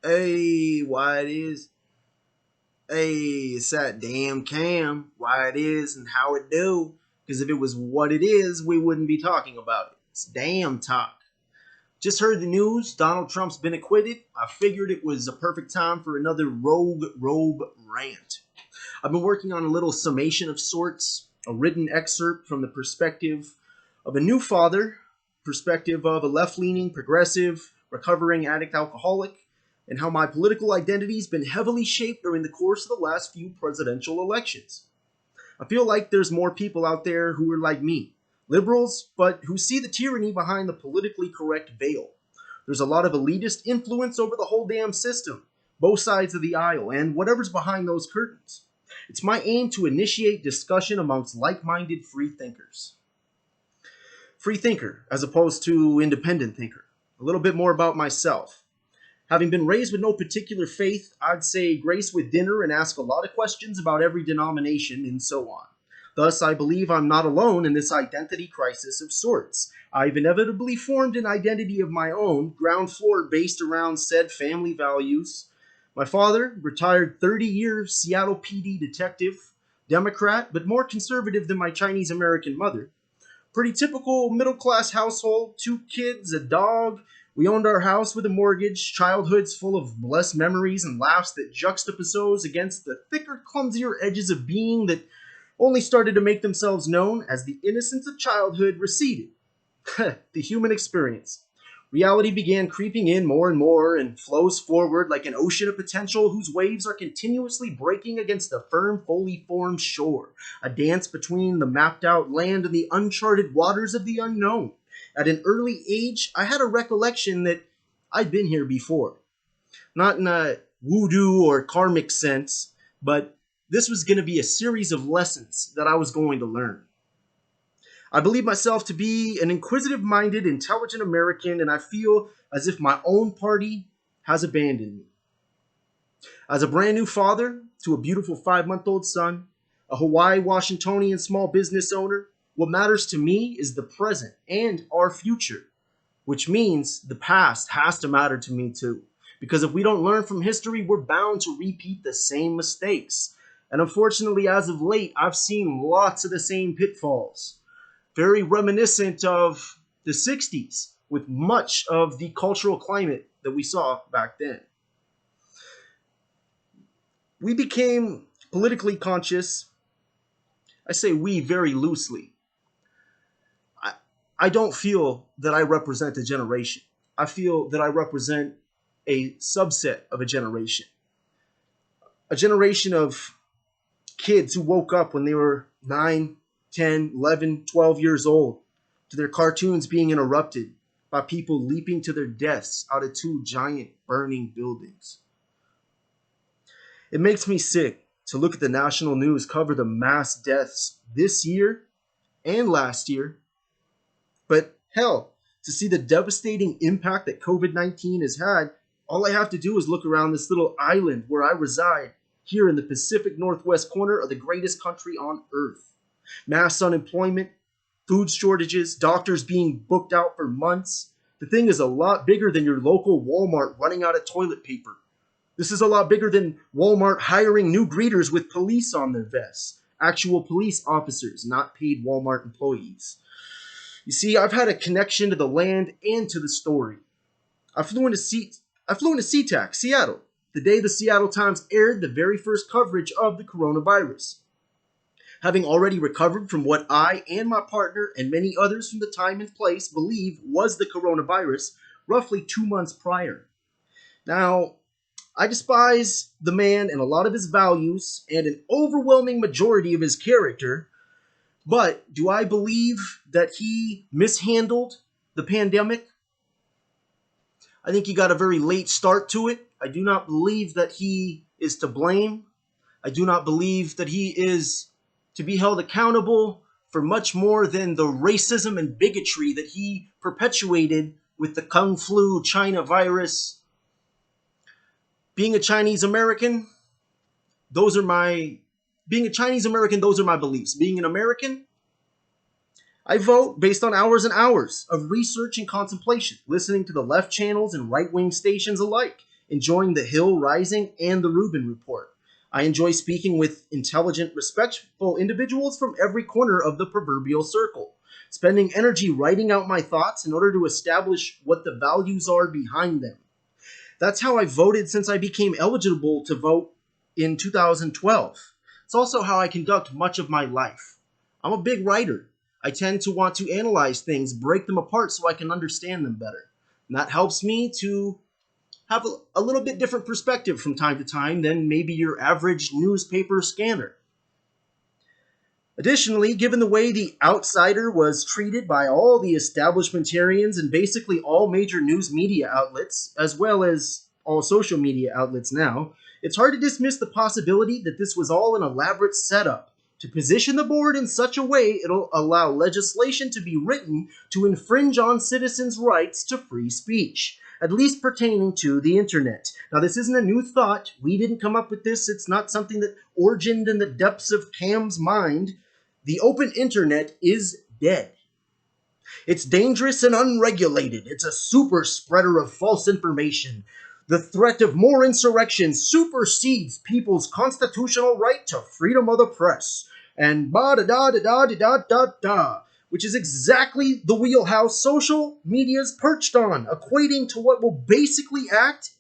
Hey, why it is? Hey, it's that damn cam. Why it is and how it do. Because if it was what it is, we wouldn't be talking about it. It's damn talk. Just heard the news. Donald Trump's been acquitted. I figured it was a perfect time for another Robe rant. I've been working on a little summation of sorts, a written excerpt from the perspective of a new father, perspective of a left-leaning, progressive, recovering addict alcoholic, and how my political identity's been heavily shaped during the course of the last few presidential elections. I feel like there's more people out there who are like me, liberals, but who see the tyranny behind the politically correct veil. There's a lot of elitist influence over the whole damn system, both sides of the aisle, and whatever's behind those curtains. It's my aim to initiate discussion amongst like-minded free thinkers. Free thinker, as opposed to independent thinker. A little bit more about myself. Having been raised with no particular faith, I'd say grace with dinner and ask a lot of questions about every denomination and so on. Thus, I believe I'm not alone in this identity crisis of sorts. I've inevitably formed an identity of my own, ground floor based around said family values. My father, retired 30-year Seattle PD detective, Democrat, but more conservative than my Chinese American mother. Pretty typical middle class household, 2 kids, a dog. We owned our house with a mortgage, childhoods full of blessed memories and laughs that juxtapose against the thicker, clumsier edges of being that only started to make themselves known as the innocence of childhood receded. The human experience. Reality began creeping in more and more and flows forward like an ocean of potential whose waves are continuously breaking against the firm, fully formed shore. A dance between the mapped out land and the uncharted waters of the unknown. At an early age, I had a recollection that I'd been here before. Not in a voodoo or karmic sense, but this was going to be a series of lessons that I was going to learn. I believe myself to be an inquisitive minded, intelligent American, and I feel as if my own party has abandoned me. As a brand new father to a beautiful 5-month-old son, a Hawaii Washingtonian small business owner, what matters to me is the present and our future, which means the past has to matter to me too. Because if we don't learn from history, we're bound to repeat the same mistakes. And unfortunately, as of late, I've seen lots of the same pitfalls, very reminiscent of the 60s, with much of the cultural climate that we saw back then. We became politically conscious. I say we very loosely. I, I don't feel that I represent a generation. I feel that I represent a subset of a generation. A generation of kids who woke up when they were 9, 10, 11, 12 years old to their cartoons being interrupted by people leaping to their deaths out of 2 giant burning buildings. It makes me sick to look at the national news cover the mass deaths this year and last year. But hell, to see the devastating impact that COVID-19 has had, all I have to do is look around this little island where I reside, here in the Pacific Northwest corner of the greatest country on earth. Mass unemployment, food shortages, doctors being booked out for months. The thing is a lot bigger than your local Walmart running out of toilet paper. This is a lot bigger than Walmart hiring new greeters with police on their vests. Actual police officers, not paid Walmart employees. You see, I've had a connection to the land and to the story. I flew into SeaTac, Seattle, the day the Seattle Times aired the very first coverage of the coronavirus. Having already recovered from what I and my partner and many others from the time and place believe was the coronavirus roughly 2 months prior. Now, I despise the man and a lot of his values and an overwhelming majority of his character, but do I believe that he mishandled the pandemic? I think he got a very late start to it. I do not believe that he is to blame. I do not believe that he is to be held accountable for much more than the racism and bigotry that he perpetuated with the Kung Flu China virus. Being a Chinese American, those are my beliefs. Being an American, I vote based on hours and hours of research and contemplation, listening to the left channels and right-wing stations alike, enjoying The Hill Rising and The Rubin Report. I enjoy speaking with intelligent, respectful individuals from every corner of the proverbial circle, spending energy writing out my thoughts in order to establish what the values are behind them. That's how I voted since I became eligible to vote in 2012. It's also how I conduct much of my life. I'm a big writer. I tend to want to analyze things, break them apart so I can understand them better. And that helps me to have a little bit different perspective from time to time than maybe your average newspaper scanner. Additionally, given the way The Outsider was treated by all the establishmentarians and basically all major news media outlets, as well as all social media outlets now, it's hard to dismiss the possibility that this was all an elaborate setup to position the board in such a way it'll allow legislation to be written to infringe on citizens' rights to free speech, at least pertaining to the internet. Now, this isn't a new thought. We didn't come up with this. It's not something that origined in the depths of Kam's mind. The open internet is dead. It's dangerous and unregulated. It's a super spreader of false information. The threat of more insurrection supersedes people's constitutional right to freedom of the press. And ba-da-da-da-da-da-da-da, which is exactly the wheelhouse social media's perched on, equating to what will basically act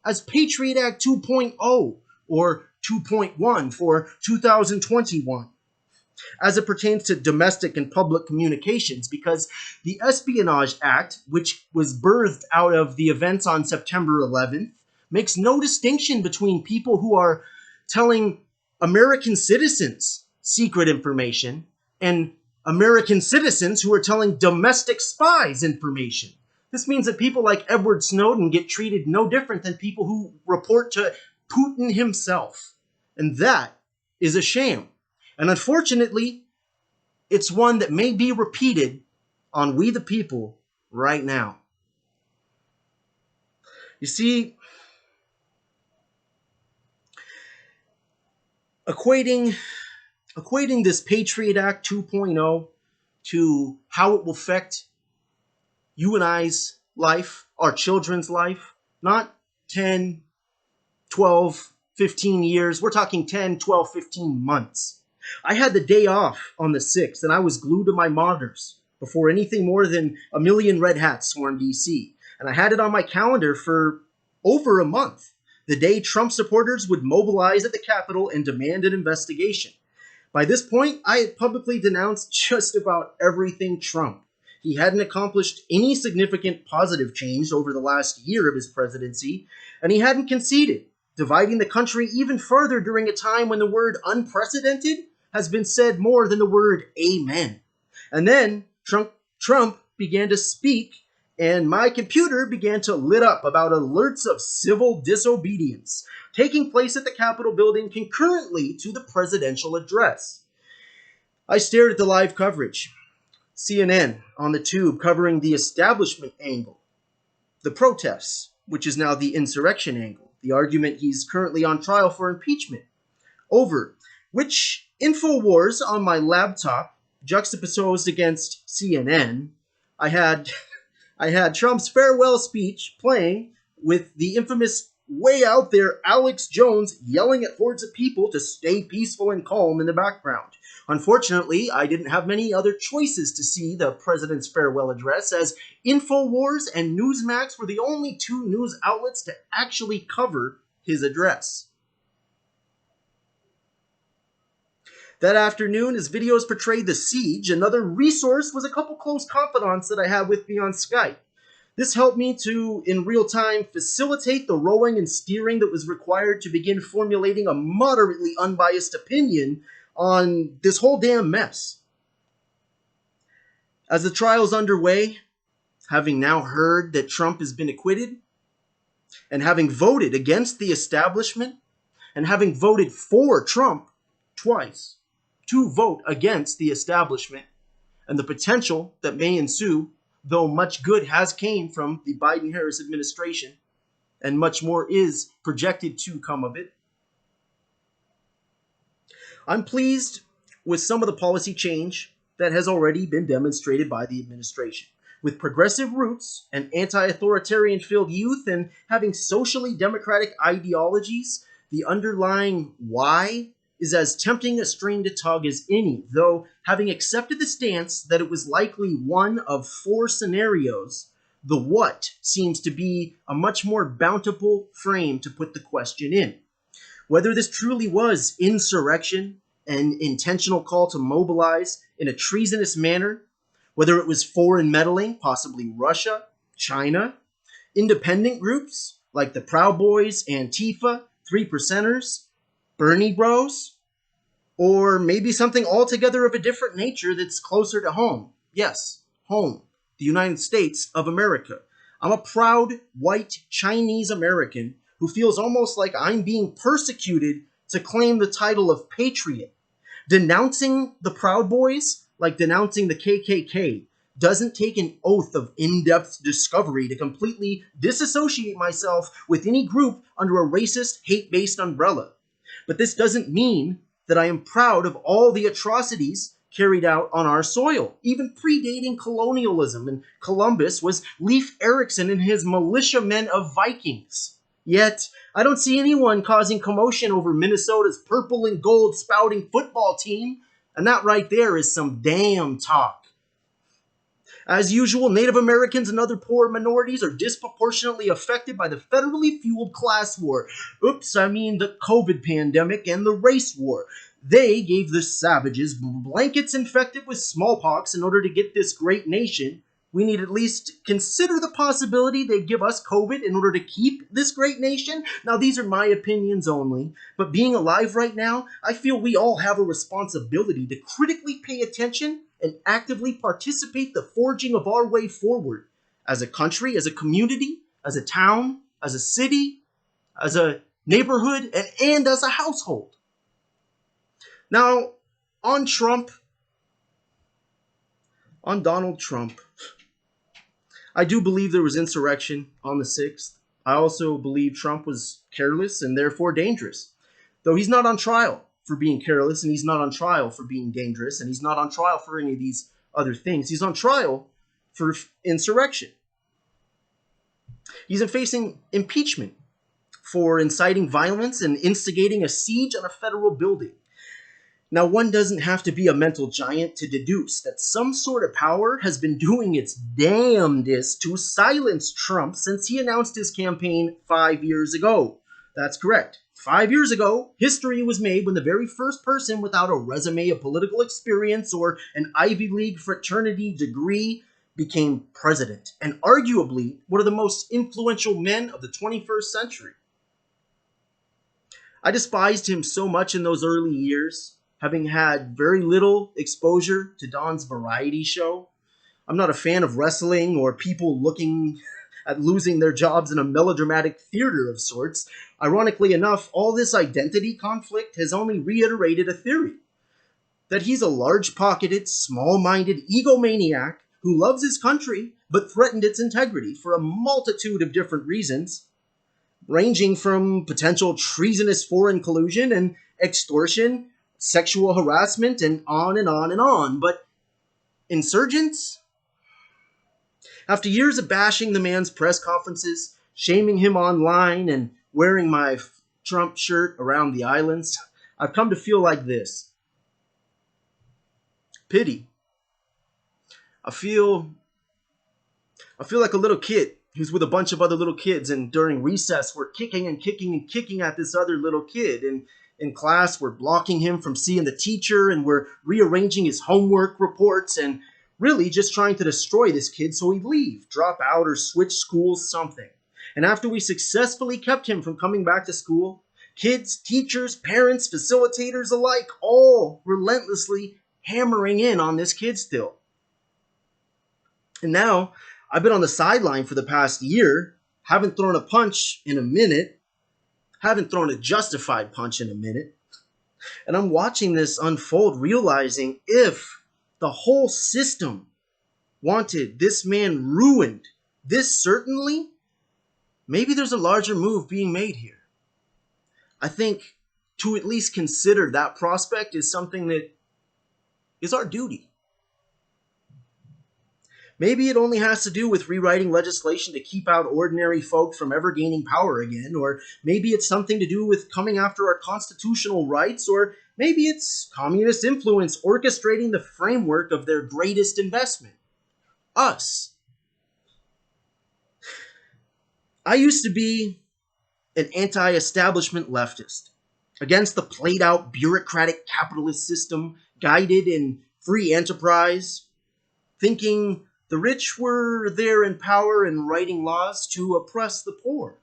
as Patriot Act 2.0 or 2.1 for 2021. As it pertains to domestic and public communications, because the Espionage Act, which was birthed out of the events on September 11th, makes no distinction between people who are telling American citizens secret information and American citizens who are telling domestic spies information. This means that people like Edward Snowden get treated no different than people who report to Putin himself. And that is a shame. And unfortunately, it's one that may be repeated on We the People right now. You see, equating this Patriot Act 2.0 to how it will affect you and I's life, our children's life, not 10, 12, 15 years. We're talking 10, 12, 15 months. I had the day off on the 6th, and I was glued to my monitors before anything more than a million red hats swarmed D.C. And I had it on my calendar for over a month, the day Trump supporters would mobilize at the Capitol and demand an investigation. By this point, I had publicly denounced just about everything Trump. He hadn't accomplished any significant positive change over the last year of his presidency, and he hadn't conceded, dividing the country even further during a time when the word unprecedented has been said more than the word amen. And then Trump began to speak, and my computer began to lit up about alerts of civil disobedience taking place at the Capitol building concurrently to the presidential address. I stared at the live coverage. CNN on the tube covering the establishment angle, the protests, which is now the insurrection angle, the argument he's currently on trial for impeachment over, which InfoWars on my laptop juxtaposed against CNN. I had Trump's farewell speech playing with the infamous way out there Alex Jones yelling at hordes of people to stay peaceful and calm in the background. Unfortunately, I didn't have many other choices to see the president's farewell address, as InfoWars and Newsmax were the only two news outlets to actually cover his address. That afternoon, as videos portrayed the siege, another resource was a couple close confidants that I had with me on Skype. This helped me to, in real time, facilitate the rowing and steering that was required to begin formulating a moderately unbiased opinion on this whole damn mess. As the trial's underway, having now heard that Trump has been acquitted, and having voted against the establishment, and having voted for Trump twice, to vote against the establishment, and the potential that may ensue, though much good has came from the Biden-Harris administration, and much more is projected to come of it, I'm pleased with some of the policy change that has already been demonstrated by the administration. with progressive roots and anti-authoritarian filled youth and having socially democratic ideologies, the underlying why is as tempting a string to tug as any, though having accepted the stance that it was likely one of four scenarios, the what seems to be a much more bountiful frame to put the question in. Whether this truly was insurrection, an intentional call to mobilize in a treasonous manner, whether it was foreign meddling, possibly Russia, China, independent groups like the Proud Boys, Antifa, Three Percenters, Bernie Bros, or maybe something altogether of a different nature that's closer to home. Yes, home, the United States of America. I'm a proud white Chinese American who feels almost like I'm being persecuted to claim the title of patriot. Denouncing the Proud Boys, like denouncing the KKK, doesn't take an oath of in-depth discovery to completely disassociate myself with any group under a racist, hate-based umbrella. But this doesn't mean that I am proud of all the atrocities carried out on our soil. Even predating colonialism and Columbus was Leif Erikson and his militiamen of Vikings. Yet, I don't see anyone causing commotion over Minnesota's purple and gold spouting football team, and that right there is some damn talk. As usual, Native Americans and other poor minorities are disproportionately affected by the federally fueled class war. The COVID pandemic and the race war. They gave the savages blankets infected with smallpox in order to get this great nation. We need at least consider the possibility they'd give us COVID in order to keep this great nation. Now, these are my opinions only, but being alive right now, I feel we all have a responsibility to critically pay attention and actively participate the forging of our way forward as a country, as a community, as a town, as a city, as a neighborhood, and as a household. Now, on Donald Trump, I do believe there was insurrection on the 6th. I also believe Trump was careless and therefore dangerous, though he's not on trial for being careless, and he's not on trial for being dangerous, and he's not on trial for any of these other things. He's on trial for insurrection. He's facing impeachment for inciting violence and instigating a siege on a federal building. Now, one doesn't have to be a mental giant to deduce that some sort of power has been doing its damnedest to silence Trump since he announced his campaign 5 years ago. That's correct. 5 years ago, history was made when the very first person without a resume of political experience or an Ivy League fraternity degree became president, and arguably one of the most influential men of the 21st century. I despised him so much in those early years, having had very little exposure to Don's variety show. I'm not a fan of wrestling or people looking at losing their jobs in a melodramatic theater of sorts. Ironically enough, all this identity conflict has only reiterated a theory that he's a large-pocketed, small-minded egomaniac who loves his country but threatened its integrity for a multitude of different reasons, ranging from potential treasonous foreign collusion and extortion, sexual harassment, and on and on and on. But insurgents? After years of bashing the man's press conferences, shaming him online, and wearing my Trump shirt around the islands, I've come to feel like this. Pity. I feel like a little kid who's with a bunch of other little kids, and during recess we're kicking and kicking and kicking at this other little kid, and in class we're blocking him from seeing the teacher, and we're rearranging his homework reports, and really just trying to destroy this kid so he'd leave, drop out, or switch schools, something. And after we successfully kept him from coming back to school, kids, teachers, parents, facilitators alike, all relentlessly hammering in on this kid still. And now, I've been on the sideline for the past year, haven't thrown a punch in a minute, haven't thrown a justified punch in a minute, and I'm watching this unfold, realizing if the whole system wanted this man ruined this certainly, maybe there's a larger move being made here. I think to at least consider that prospect is something that is our duty. Maybe it only has to do with rewriting legislation to keep out ordinary folk from ever gaining power again, or maybe it's something to do with coming after our constitutional rights, or maybe it's communist influence orchestrating the framework of their greatest investment, us. I used to be an anti-establishment leftist, against the played-out bureaucratic capitalist system guided in free enterprise, thinking the rich were there in power and writing laws to oppress the poor.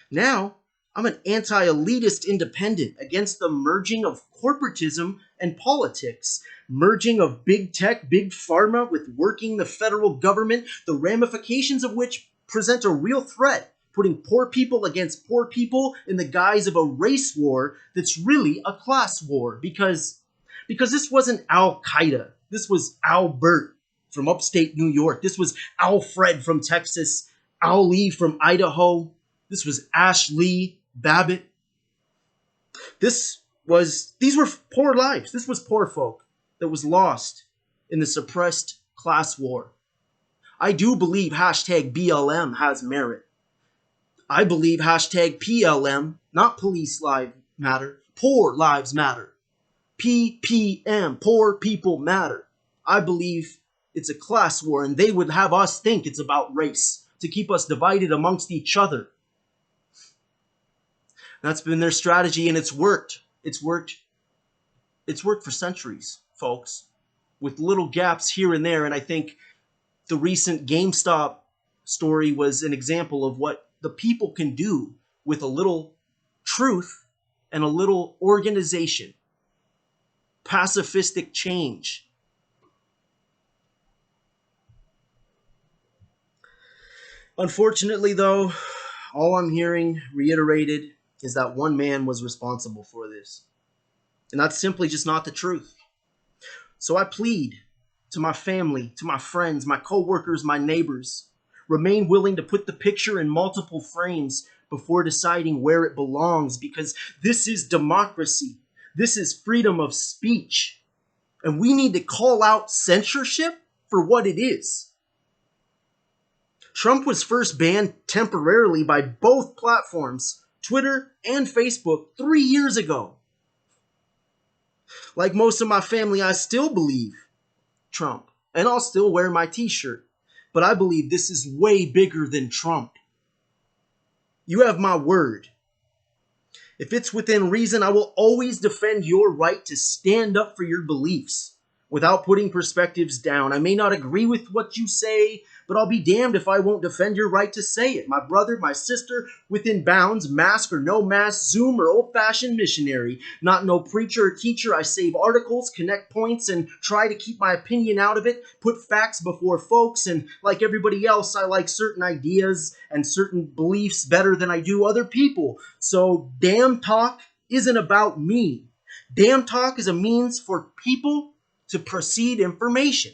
Now, I'm an anti-elitist independent against the merging of corporatism and politics, merging of big tech, big pharma with working the federal government, the ramifications of which present a real threat, putting poor people against poor people in the guise of a race war that's really a class war, because this wasn't Al-Qaeda. This was Albert from upstate New York. This was Alfred from Texas, Al Lee from Idaho. This was Ashley Babbitt. These were poor lives. This was poor folk that was lost in the suppressed class war. I do believe hashtag BLM has merit. I believe hashtag PLM, not police lives matter, poor lives matter. PPM, poor people matter. I believe it's a class war, and they would have us think it's about race to keep us divided amongst each other. That's been their strategy, and it's worked. It's worked for centuries, folks, with little gaps here and there. And I think the recent GameStop story was an example of what the people can do with a little truth and a little organization. Pacifistic change. Unfortunately, though, all I'm hearing reiterated is that one man was responsible for this. And that's simply just not the truth. So I plead to my family, to my friends, my co-workers, my neighbors, remain willing to put the picture in multiple frames before deciding where it belongs, because this is democracy. This is freedom of speech. And we need to call out censorship for what it is. Trump was first banned temporarily by both platforms, Twitter and Facebook, 3 years ago. Like most of my family, I still believe Trump, and I'll still wear my t-shirt. But I believe this is way bigger than Trump. You have my word. If it's within reason, I will always defend your right to stand up for your beliefs without putting perspectives down. I may not agree with what you say, but I'll be damned if I won't defend your right to say it. My brother, my sister, within bounds, mask or no mask, Zoom or old-fashioned missionary. Not no preacher or teacher. I save articles, connect points, and try to keep my opinion out of it, put facts before folks, and like everybody else, I like certain ideas and certain beliefs better than I do other people. So DaamnTalk isn't about me. DaamnTalk is a means for people to proceed information.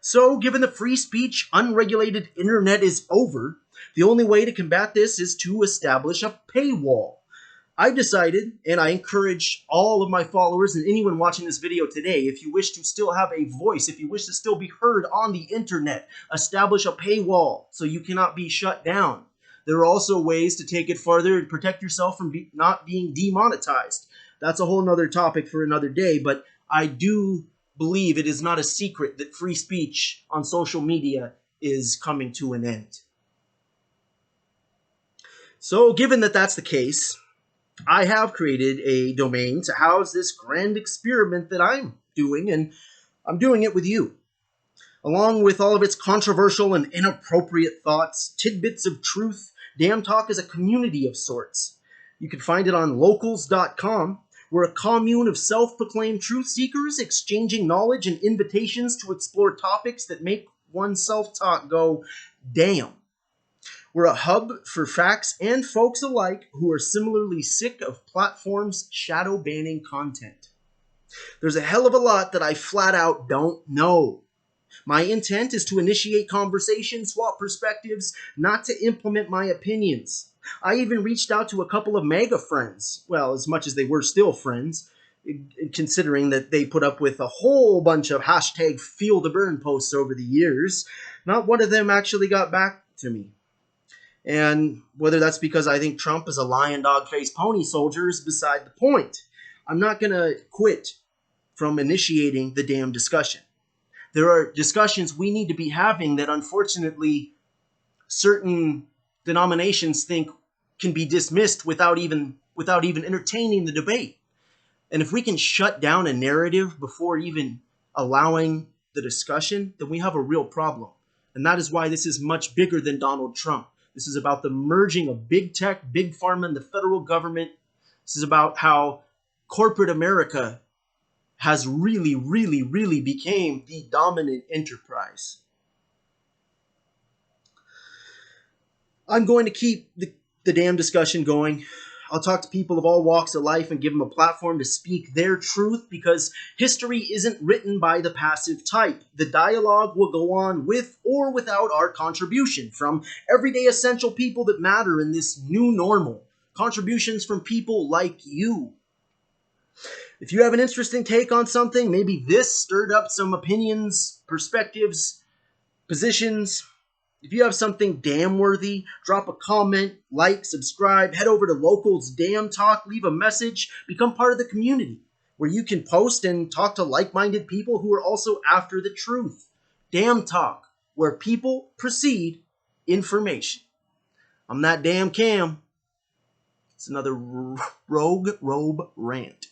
So, given the free speech, unregulated internet is over, the only way to combat this is to establish a paywall. I've decided, and I encourage all of my followers and anyone watching this video today, if you wish to still have a voice, if you wish to still be heard on the internet, establish a paywall so you cannot be shut down. There are also ways to take it further and protect yourself from not being demonetized. That's a whole nother topic for another day, but I do believe it is not a secret that free speech on social media is coming to an end. So, given that that's the case, I have created a domain to house this grand experiment that I'm doing, and I'm doing it with you. Along with all of its controversial and inappropriate thoughts, tidbits of truth, DaamnTalk is a community of sorts. You can find it on locals.com. We're a commune of self-proclaimed truth seekers exchanging knowledge and invitations to explore topics that make one's self-talk go, damn. We're a hub for facts and folks alike who are similarly sick of platforms shadow banning content. There's a hell of a lot that I flat out don't know. My intent is to initiate conversation, swap perspectives, not to implement my opinions. I even reached out to a couple of MAGA friends, well, as much as they were still friends, considering that they put up with a whole bunch of hashtag feel the burn posts over the years. Not one of them actually got back to me. And whether that's because I think Trump is a lion, dog, face, pony soldier is beside the point. I'm not going to quit from initiating the damn discussion. There are discussions we need to be having that unfortunately certain denominations think can be dismissed without even entertaining the debate. And if we can shut down a narrative before even allowing the discussion, then we have a real problem. And that is why this is much bigger than Donald Trump. This is about the merging of big tech, big pharma, and the federal government. This is about how corporate America has really, really, really became the dominant enterprise. I'm going to keep the damn discussion going. I'll talk to people of all walks of life and give them a platform to speak their truth, because history isn't written by the passive type. The dialogue will go on with or without our contribution from everyday essential people that matter in this new normal. Contributions from people like you. If you have an interesting take on something, maybe this stirred up some opinions, perspectives, positions. If you have something damn worthy, drop a comment, like, subscribe, head over to Local's DaamnTalk, leave a message, become part of the community where you can post and talk to like-minded people who are also after the truth. DaamnTalk, where people precede information. I'm that DaamnKam. It's another Robe Rant.